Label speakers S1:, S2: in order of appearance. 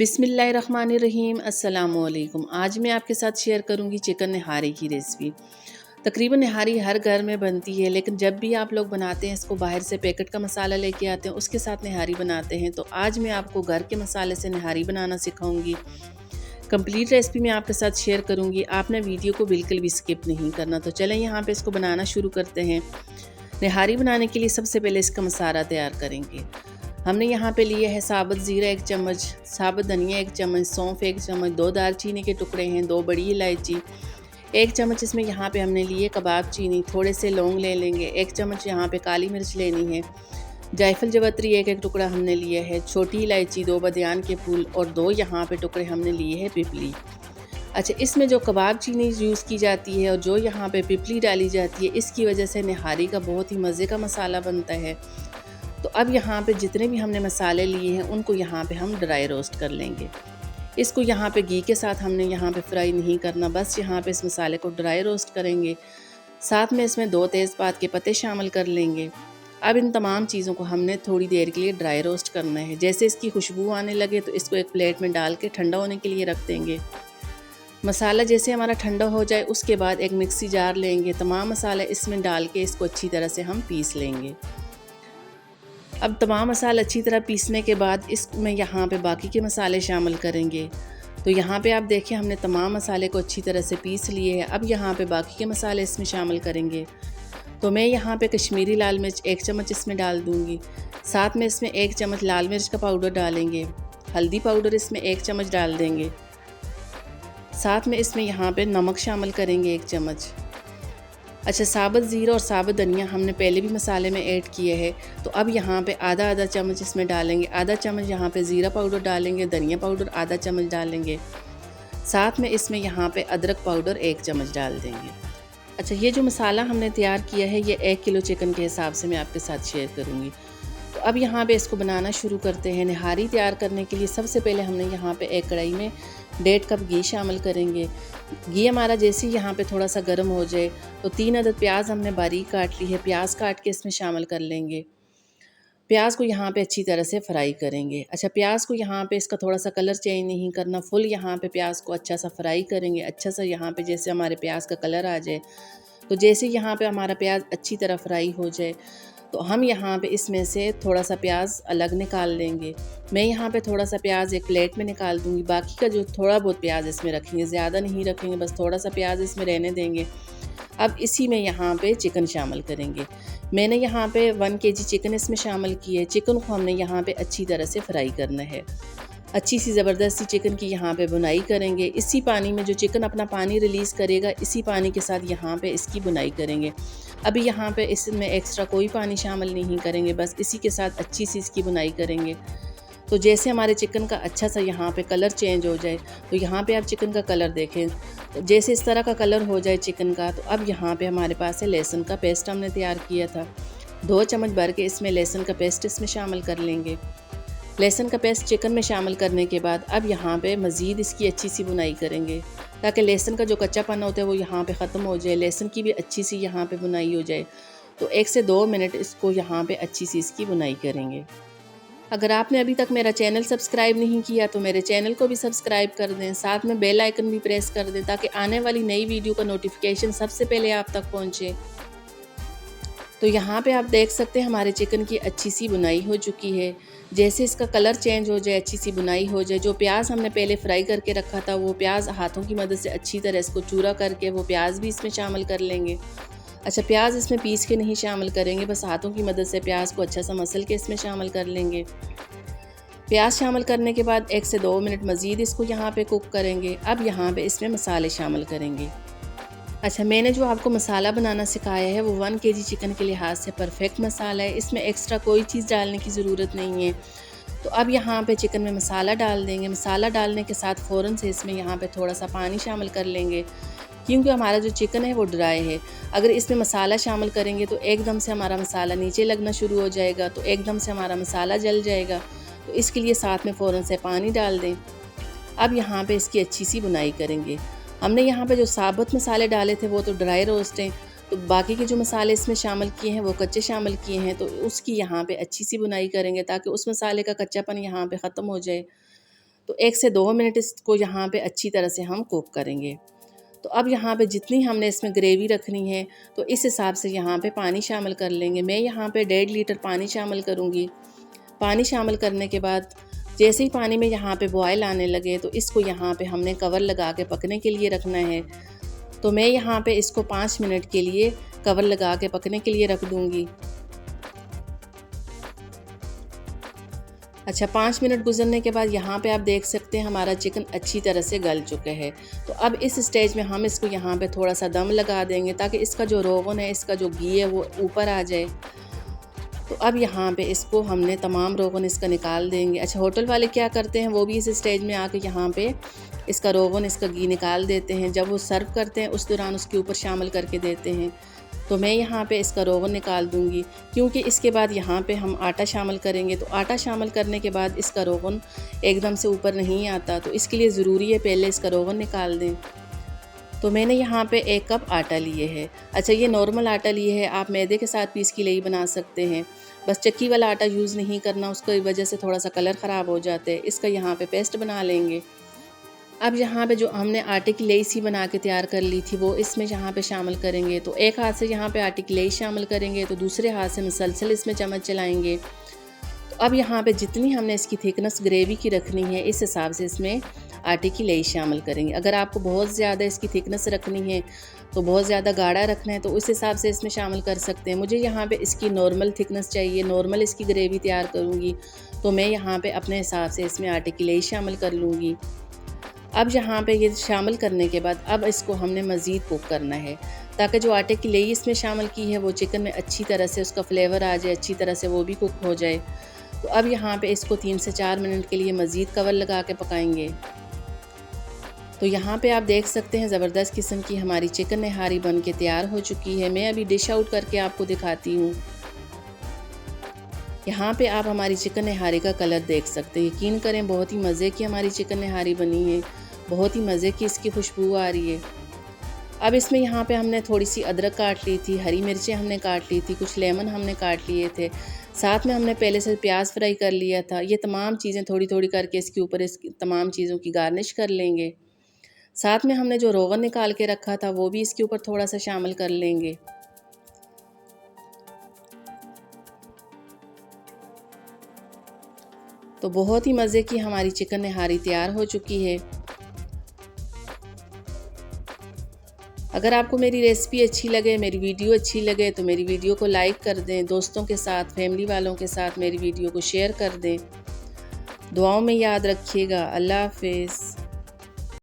S1: बिस्मिल्लाहिर्रहमानिर्रहीम अस्सलामुअलैकुम। आज मैं आपके साथ शेयर करूंगी चिकन निहारी की रेसिपी। तकरीबन निहारी हर घर में बनती है, लेकिन जब भी आप लोग बनाते हैं इसको बाहर से पैकेट का मसाला लेके आते हैं, उसके साथ निहारी बनाते हैं। तो आज मैं आपको घर के मसाले से निहारी बनाना सिखाऊंगी। कंप्लीट रेसिपी मैं आपके साथ शेयर करूंगी, आपने वीडियो को बिल्कुल भी स्किप नहीं करना। तो चलें यहाँ पे इसको बनाना शुरू करते हैं। निहारी बनाने के लिए सबसे पहले इसका मसाला तैयार करेंगे। हमने यहाँ पे लिए है साबुत ज़ीरा 1 चम्मच, साबुत धनिया 1 चम्मच, सौंफ 1 चम्मच, 2 दालचीनी के टुकड़े हैं, 2 बड़ी इलायची, 1 चम्मच इसमें यहाँ पे हमने लिए कबाब चीनी, थोड़े से लौंग ले लेंगे, 1 चम्मच यहाँ पे काली मिर्च लेनी है, जायफल जवत्री 1 टुकड़ा हमने लिया है, छोटी इलायची, 2 बदियान के फूल और 2 यहाँ पे टुकड़े हमने लिए हैं पिपली। अच्छा, इसमें जो कबाब चीनी यूज़ की जाती है और जो यहाँ पे पिपली डाली जाती है, इसकी वजह से निहारी का बहुत ही मज़े का मसाला बनता है। तो अब यहाँ पे जितने भी हमने मसाले लिए हैं उनको यहाँ पे हम ड्राई रोस्ट कर लेंगे। इसको यहाँ पे घी के साथ हमने यहाँ पे फ्राई नहीं करना, बस यहाँ पे इस मसाले को ड्राई रोस्ट करेंगे। साथ में इसमें 2 तेज़पात के पत्ते शामिल कर लेंगे। अब इन तमाम चीज़ों को हमने थोड़ी देर के लिए ड्राई रोस्ट करना है। जैसे इसकी खुशबू आने लगे तो इसको एक प्लेट में डाल के ठंडा होने के लिए रख देंगे। मसाला जैसे हमारा ठंडा हो जाए उसके बाद एक मिक्सी जार लेंगे, तमाम मसाले इसमें डाल के इसको अच्छी तरह से हम पीस लेंगे। अब तमाम मसाले अच्छी तरह पीसने के बाद इसमें यहाँ पे बाकी के मसाले शामिल करेंगे। तो यहाँ पे आप देखें हमने तमाम मसाले को अच्छी तरह से पीस लिए हैं। अब यहाँ पे बाकी के मसाले इसमें शामिल करेंगे। तो मैं यहाँ पे कश्मीरी लाल मिर्च 1 चम्मच इसमें डाल दूँगी। साथ में इसमें 1 चम्मच लाल मिर्च का पाउडर डालेंगे, हल्दी पाउडर इसमें 1 चम्मच डाल देंगे। साथ में इसमें यहाँ पे नमक शामिल करेंगे 1 चम्मच। अच्छा, साबुत ज़ीरा और साबुत धनिया हमने पहले भी मसाले में ऐड किए हैं, तो अब यहाँ पे आधा चम्मच इसमें डालेंगे। आधा चम्मच यहाँ पे ज़ीरा पाउडर डालेंगे, धनिया पाउडर आधा चम्मच डालेंगे। साथ में इसमें यहाँ पे अदरक पाउडर 1 चम्मच डाल देंगे। अच्छा, ये जो मसाला हमने तैयार किया है ये 1 किलो चिकन के हिसाब से मैं आपके साथ शेयर करूँगी। तो अब यहाँ पे इसको बनाना शुरू करते हैं। निहारी तैयार करने के लिए सबसे पहले हमने यहाँ पे एक कढ़ाई में 1.5 कप घी शामिल करेंगे। घी हमारा जैसे ही यहाँ पे थोड़ा सा गर्म हो जाए तो 3 अदद प्याज हमने बारीक काट ली है, प्याज काट के इसमें शामिल कर लेंगे। प्याज को यहाँ पे अच्छी तरह से फ्राई करेंगे। अच्छा, प्याज को यहाँ पे इसका थोड़ा सा कलर चेंज नहीं करना, फुल यहाँ पे प्याज को अच्छा सा फ्राई करेंगे। अच्छा सा यहाँ पे जैसे हमारे प्याज का कलर आ जाए, तो जैसे यहाँ पे हमारा प्याज अच्छी तरह फ्राई हो जाए तो हम यहाँ पे इसमें से थोड़ा सा प्याज अलग निकाल लेंगे। मैं यहाँ पे थोड़ा सा प्याज एक प्लेट में निकाल दूँगी। बाकी का जो थोड़ा बहुत प्याज इसमें रखेंगे, ज़्यादा नहीं रखेंगे, बस थोड़ा सा प्याज इसमें रहने देंगे। अब इसी में यहाँ पे चिकन शामिल करेंगे। मैंने यहाँ पे 1 केजी चिकन इसमें शामिल की है। चिकन को हमने यहाँ पे अच्छी तरह से फ्राई करना है। अच्छी सी ज़बरदस्ती चिकन की यहाँ पे बुनाई करेंगे। इसी पानी में जो चिकन अपना पानी रिलीज़ करेगा, इसी पानी के साथ यहाँ पे इसकी बुनाई करेंगे। अभी यहाँ पे इसमें एक्स्ट्रा कोई पानी शामिल नहीं करेंगे, बस इसी के साथ अच्छी सी इसकी बुनाई करेंगे। तो जैसे हमारे चिकन का अच्छा सा यहाँ पे कलर चेंज हो जाए, तो यहाँ पे आप चिकन का कलर देखें, तो जैसे इस तरह का कलर हो जाए चिकन का, तो अब यहाँ पे हमारे पास है लहसुन का पेस्ट हमने तैयार किया था। 2 चम्मच भर के इसमें लहसुन का पेस्ट इसमें शामिल कर लेंगे। लहसुन का पेस्ट चिकन में शामिल करने के बाद अब यहाँ पे मज़ीद इसकी अच्छी सी बुनाई करेंगे, ताकि लहसुन का जो कच्चापन होता है वो यहाँ पे ख़त्म हो जाए, लहसुन की भी अच्छी सी यहाँ पे बुनाई हो जाए। तो 1 से 2 मिनट इसको यहाँ पे अच्छी सी इसकी बुनाई करेंगे। अगर आपने अभी तक मेरा चैनल सब्सक्राइब नहीं किया तो मेरे चैनल को भी सब्सक्राइब कर दें, साथ में बेल आइकन भी प्रेस कर दें, ताकि आने वाली नई वीडियो का नोटिफिकेशन सबसे पहले आप तक पहुँचे। तो यहाँ पे आप देख सकते हैं हमारे चिकन की अच्छी सी बुनाई हो चुकी है। जैसे इसका कलर चेंज हो जाए, अच्छी सी बुनाई हो जाए, जो प्याज हमने पहले फ्राई करके रखा था वो प्याज हाथों की मदद से अच्छी तरह इसको चूरा करके वो प्याज भी इसमें शामिल कर लेंगे। अच्छा, प्याज इसमें पीस के नहीं शामिल करेंगे, बस हाथों की मदद से प्याज को अच्छा सा मसल के इसमें शामिल कर लेंगे। प्याज शामिल करने के बाद 1 से 2 मिनट मज़ीद इसको यहाँ पे कुक करेंगे। अब यहाँ पे इसमें मसाले शामिल करेंगे। अच्छा, मैंने जो आपको मसाला बनाना सिखाया है वो 1 केजी चिकन के लिहाज से परफेक्ट मसाला है, इसमें एक्स्ट्रा कोई चीज़ डालने की ज़रूरत नहीं है। तो अब यहाँ पे चिकन में मसाला डाल देंगे। मसाला डालने के साथ फ़ौरन से इसमें यहाँ पे थोड़ा सा पानी शामिल कर लेंगे, क्योंकि हमारा जो चिकन है वो ड्राई है। अगर इसमें मसाला शामिल करेंगे तो एकदम से हमारा मसाला नीचे लगना शुरू हो जाएगा, तो एकदम से हमारा मसाला जल जाएगा। तो इसके लिए साथ में फ़ौरन से पानी डाल दें। अब यहाँ पे इसकी अच्छी सी बुनाई करेंगे। हमने यहाँ पे जो साबुत मसाले डाले थे वो तो ड्राई रोस्ट हैं, तो बाकी के जो मसाले इसमें शामिल किए हैं वो कच्चे शामिल किए हैं, तो उसकी यहाँ पे अच्छी सी बुनाई करेंगे ताकि उस मसाले का कच्चापन यहाँ पे ख़त्म हो जाए। तो 1 से 2 मिनट इसको यहाँ पे अच्छी तरह से हम कुक करेंगे। तो अब यहाँ पे जितनी हमने इसमें ग्रेवी रखनी है तो इस हिसाब से यहाँ पे पानी शामिल कर लेंगे। मैं यहाँ पे 1.5 लीटर पानी शामिल करूँगी। पानी शामिल करने के बाद जैसे ही पानी में यहाँ पे बॉयल आने लगे तो इसको यहाँ पे हमने कवर लगा के पकने के लिए रखना है। तो मैं यहाँ पे इसको 5 मिनट के लिए कवर लगा के पकने के लिए रख दूँगी। अच्छा, 5 मिनट गुजरने के बाद यहाँ पे आप देख सकते हैं हमारा चिकन अच्छी तरह से गल चुका है। तो अब इस स्टेज में हम इसको यहाँ पे थोड़ा सा दम लगा देंगे ताकि इसका जो रोगन है, इसका जो घी है वो ऊपर आ जाए। तो अब यहाँ पे इसको हमने तमाम रोगन इसका निकाल देंगे। अच्छा, होटल वाले क्या करते हैं, वो भी इस स्टेज में आके यहाँ पे इसका रोगन, इसका घी निकाल देते हैं। जब वो सर्व करते हैं उस दौरान उसके ऊपर शामिल करके देते हैं। तो मैं यहाँ पे इसका रोगन निकाल दूँगी, क्योंकि इसके बाद यहाँ पे हम आटा शामिल करेंगे। तो आटा शामिल करने के बाद इसका रोगन एकदम से ऊपर नहीं आता, तो इसके लिए ज़रूरी है पहले इसका रोगन निकाल दें। तो मैंने यहाँ पे 1 कप आटा लिए है। अच्छा, ये नॉर्मल आटा लिए है, आप मैदे के साथ भी इसकी लेई बना सकते हैं। बस चक्की वाला आटा यूज़ नहीं करना, उसकी वजह से थोड़ा सा कलर ख़राब हो जाता है। इसका यहाँ पे पेस्ट बना लेंगे। अब यहाँ पे जो हमने आटे की लेई सी बना के तैयार कर ली थी वो इसमें यहाँ पे शामिल करेंगे। तो एक हाथ से यहाँ पे आटे की लेई शामिल करेंगे, तो दूसरे हाथ से मुसलसल इसमें चम्मच चलाएंगे। तो अब यहाँ पे जितनी हमने इसकी थिकनेस ग्रेवी की रखनी है, इस हिसाब से इसमें आटे की लेई शामिल करेंगे। अगर आपको बहुत ज़्यादा इसकी थिकनेस रखनी है, तो बहुत ज़्यादा गाढ़ा रखना है, तो उस हिसाब से इसमें शामिल कर सकते हैं। मुझे यहाँ पे इसकी नॉर्मल थिकनेस चाहिए, नॉर्मल इसकी ग्रेवी तैयार करूँगी, तो मैं यहाँ पे अपने हिसाब से इसमें आटे की लेई शामिल कर लूँगी। अब यहाँ पे ये शामिल करने के बाद अब इसको हमने मज़ीद कुक करना है, ताकि जो आटे की लेई इसमें शामिल की है वो चिकन में अच्छी तरह से उसका फ्लेवर आ जाए, अच्छी तरह से वो भी कुक हो जाए। तो अब यहाँ पे इसको 3 से 4 मिनट के लिए मज़ीद कवर लगा के पकाएंगे। तो यहाँ पे आप देख सकते हैं ज़बरदस्त किस्म की हमारी चिकन निहारी बन के तैयार हो चुकी है। मैं अभी डिश आउट करके आपको दिखाती हूँ। यहाँ पे आप हमारी चिकन निहारी का कलर देख सकते हैं। यकीन करें, बहुत ही मज़े की हमारी चिकन निहारी बनी है, बहुत ही मज़े की इसकी खुशबू आ रही है। अब इसमें यहाँ पे हमने थोड़ी सी अदरक काट ली थी, हरी मिर्चें हमने काट ली थी, कुछ लेमन हमने काट लिए थे, साथ में हमने पहले से प्याज फ्राई कर लिया था। ये तमाम चीज़ें थोड़ी थोड़ी करके इसके ऊपर इस तमाम चीज़ों की गार्निश कर लेंगे। साथ में हमने जो रोगन निकाल के रखा था वो भी इसके ऊपर थोड़ा सा शामिल कर लेंगे। तो बहुत ही मज़े की हमारी चिकन निहारी तैयार हो चुकी है। अगर आपको मेरी रेसिपी अच्छी लगे, मेरी वीडियो अच्छी लगे, तो मेरी वीडियो को लाइक कर दें, दोस्तों के साथ, फैमिली वालों के साथ मेरी वीडियो को शेयर कर दें। दुआओं में याद रखिएगा। अल्लाह हाफ़िज़।